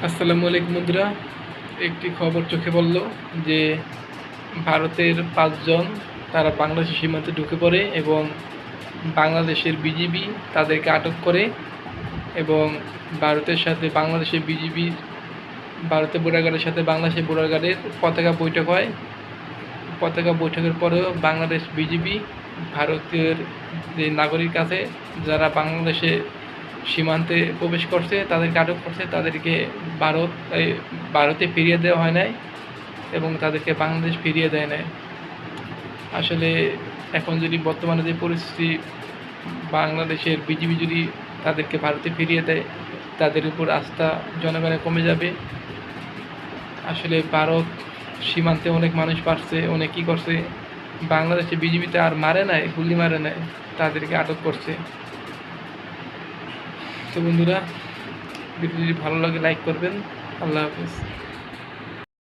আসসালামু আলাইকুম বন্ধুরা। একটি খবর চোখে পড়ল যে ভারতের ৫ জন তারা বাংলাদেশের সীমান্তে ঢুকে পড়ে এবং বাংলাদেশের বিজিবি তাদেরকে আটক করে এবং ভারতের সাথে বাংলাদেশের বিজিবি ভারতের বর্ডার গার্ডের সাথে বাংলাদেশের বর্ডার গার্ডের পতাকা বৈঠক হয়। পতাকা বৈঠকের পরেও বাংলাদেশ বিজিবি ভারতের যে নাগরিক আছে যারা বাংলাদেশে সীমান্তে প্রবেশ করছে তাদেরকে আটক করছে, তাদেরকে ভারতে ফিরিয়ে দেওয়া হয় নাই এবং তাদেরকে বাংলাদেশ ফিরিয়ে দেয় নাই। আসলে এখন যদি বর্তমানে যে পরিস্থিতি, বাংলাদেশের বিজিবি যদি তাদেরকে ভারতে ফিরিয়ে দেয় তাদের উপর আস্থা জনগণের কমে যাবে। আসলে ভারত সীমান্তে অনেক মানুষ পারছে, অনেক কী করছে, বাংলাদেশে বিজিবিতে আর মারে নাই, গুলি মারে নাই, তাদেরকে আটক করছে। তো বন্ধুরা, ভিডিও যদি ভালো লাগে লাইক করবেন। আল্লাহ হাফেজ।